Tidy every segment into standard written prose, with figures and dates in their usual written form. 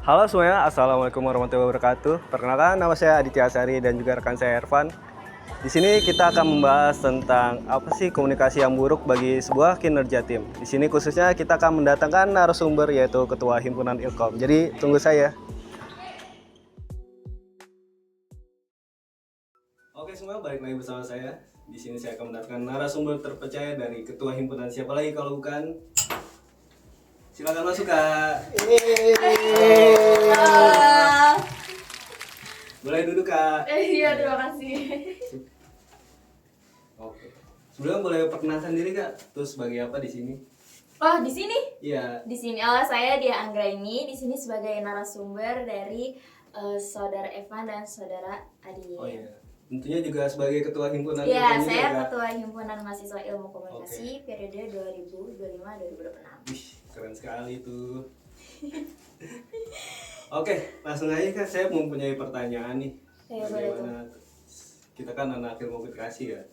Halo semuanya, Assalamualaikum warahmatullahi wabarakatuh. Perkenalkan, nama saya Aditya Asari dan juga rekan saya Ervan. Di sini kita akan membahas tentang apa sih komunikasi yang buruk bagi sebuah kinerja tim. Di sini khususnya kita akan mendatangkan narasumber yaitu Ketua Himpunan Ilkom. Jadi tunggu saya. Oke semua, balik lagi bersama saya. Di sini saya akan mendatangkan narasumber terpercaya dari Ketua Himpunan. Siapa lagi kalau bukan? Silakan masuk Kak. Halo. Boleh duduk Kak. Iya, terima kasih. Oke. Sebelumnya boleh perkenalkan diri Kak. Terus sebagai apa di sini? Oh, di sini? Iya. Di sini. Oh, saya Dia Anggraini. Di sini sebagai narasumber dari saudara Evan dan saudara Adi. Oh iya. Tentunya juga sebagai ketua himpunan. Iya, Ilkom saya juga, Kak. ketua himpunan mahasiswa ilmu komunikasi periode 2025-2026. Wih, keren sekali tuh. Oke, langsung aja Kak. Saya mempunyai pertanyaan nih. Boleh tuh. Bagaimana kita kan anak ilmu komunikasi ya.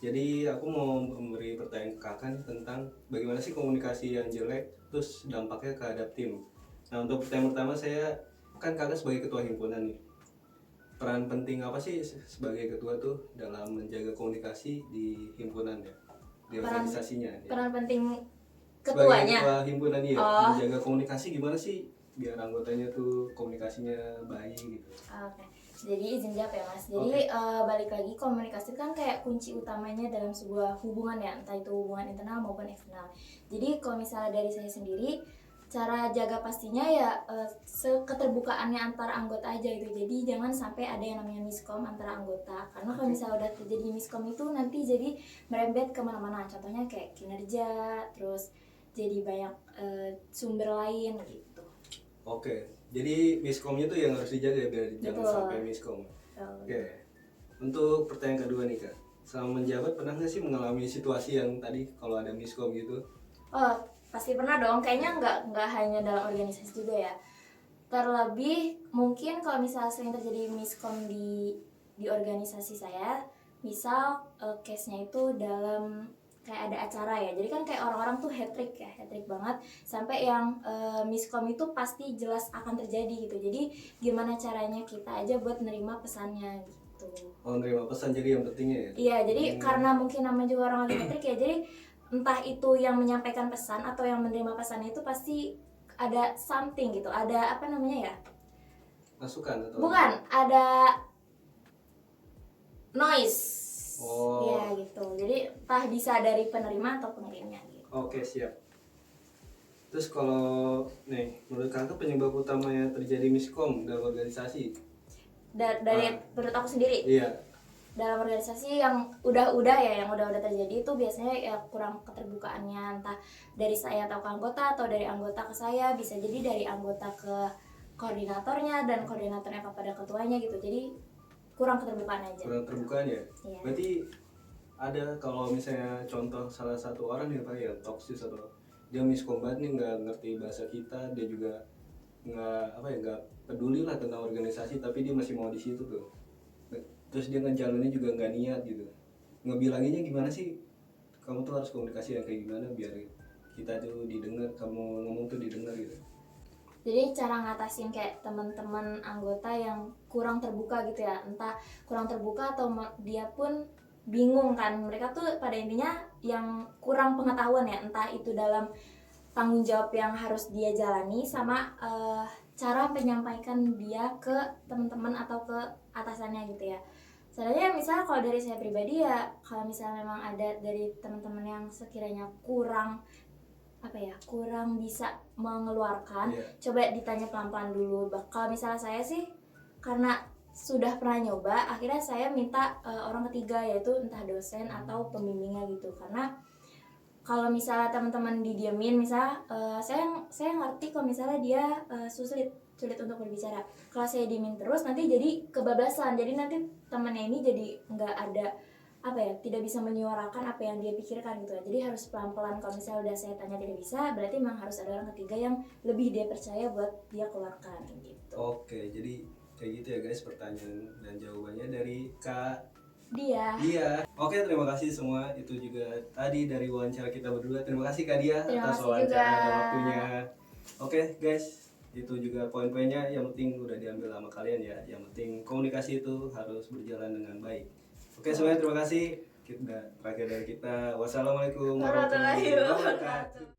Jadi aku mau memberi pertanyaan ke Kakak nih tentang bagaimana sih komunikasi yang jelek terus dampaknya terhadap tim. Nah, untuk pertanyaan pertama saya kan Kakak sebagai ketua himpunan nih. Peran penting apa sih sebagai ketua tuh dalam menjaga komunikasi di himpunan ya, di organisasinya ya. Peran penting Sebagai ketuanya. ketua himpunan ya, Oh. menjaga komunikasi gimana sih biar anggotanya tuh komunikasinya baik gitu. Oke, jadi izin jawab ya Mas. Jadi balik lagi, komunikasi kan kayak kunci utamanya dalam sebuah hubungan ya, entah itu hubungan internal maupun eksternal. Jadi kalau misalnya dari saya sendiri, cara jaga pastinya ya keterbukaannya antar anggota aja gitu. Jadi jangan sampai ada yang namanya miskom antara anggota. Karena kalau misalnya udah terjadi miskom itu nanti jadi merembet kemana-mana. Contohnya kayak kinerja, terus jadi banyak sumber lain gitu. Oke, jadi miskomnya tuh yang harus dijaga ya biar jangan Betul. sampai miskom. Oke, untuk pertanyaan kedua nih Kak, selama menjabat pernah nggak sih mengalami situasi yang tadi kalau ada miskom gitu? Oh, pasti pernah dong. Kayaknya nggak hanya dalam organisasi juga ya. Terlebih mungkin kalau misalnya sering terjadi miskom di organisasi saya, misal case-nya itu dalam kayak ada acara ya. Jadi kan kayak orang-orang tuh hat trick banget sampai yang miskom itu pasti jelas akan terjadi gitu. Jadi gimana caranya kita aja buat nerima pesannya gitu. Oh, nerima pesan jadi yang pentingnya ya? Iya, jadi karena mungkin namanya juga orang lagi ngetrik ya, jadi entah itu yang menyampaikan pesan atau yang menerima pesan itu pasti ada something gitu, ada apa namanya ya? Masukan atau? Bukan, ada noise. Oh. Iya gitu. Jadi entah bisa dari penerima atau pengirimnya gitu. Oke, siap. Terus kalau nih, menurut Kakak penyebab utamanya terjadi miskom dalam organisasi? Dari menurut aku sendiri, Iya. dalam organisasi yang udah ya, yang udah terjadi itu biasanya ya kurang keterbukaannya, entah dari saya atau ke anggota atau dari anggota ke saya, bisa jadi dari anggota ke koordinatornya dan koordinatornya kepada ketuanya gitu. Jadi kurang keterbukaan aja. Kurang terbukaan ya? Iya. Berarti ada kalau misalnya contoh salah satu orang nih Pak ya toksis atau dia miskom banget nih, nggak ngerti bahasa kita, dia juga nggak peduli lah tentang organisasi tapi dia masih mau di situ tuh. Terus dia ngejalaninnya juga nggak niat gitu. Ngebilanginnya gimana sih? Kamu tuh harus komunikasi yang kayak gimana biar kita tuh didengar, kamu ngomong tuh didengar gitu. Jadi cara ngatasin kayak teman-teman anggota yang kurang terbuka gitu ya, entah kurang terbuka atau dia pun bingung kan, mereka tuh pada intinya yang kurang pengetahuan ya, entah itu dalam tanggung jawab yang harus dia jalani sama cara menyampaikan dia ke teman-teman atau ke atasannya gitu ya. Sebenarnya misalnya kalau dari saya pribadi ya, kalau misalnya memang ada dari teman-teman yang sekiranya kurang bisa mengeluarkan, coba ditanya pelan-pelan dulu. Kalau misalnya saya sih karena sudah pernah nyoba, akhirnya saya minta orang ketiga, yaitu entah dosen atau pembimbingnya gitu. Karena kalau misalnya teman-teman didiemin, misalnya saya ngerti kalau misalnya dia sulit untuk berbicara. Kalau saya diemin terus nanti jadi kebablasan. Jadi nanti temannya ini jadi nggak ada tidak bisa menyuarakan apa yang dia pikirkan gitu. Jadi harus pelan-pelan. Kalau misalnya udah saya tanya tidak bisa, berarti memang harus ada orang ketiga yang lebih dia percaya buat dia keluarkan gitu. Oke, jadi kayak gitu ya guys pertanyaan dan jawabannya dari Kak Dia. Oke, terima kasih semua. Itu juga tadi dari wawancara kita berdua. Terima kasih Kak Dia Terima atas kasih wawancara juga. dan waktunya. Oke guys, itu juga poin-poinnya yang penting udah diambil sama kalian ya. Yang penting komunikasi itu harus berjalan dengan baik. Oke, semuanya terima kasih. Kita terakhir dari kita. Wassalamualaikum warahmatullahi wabarakatuh.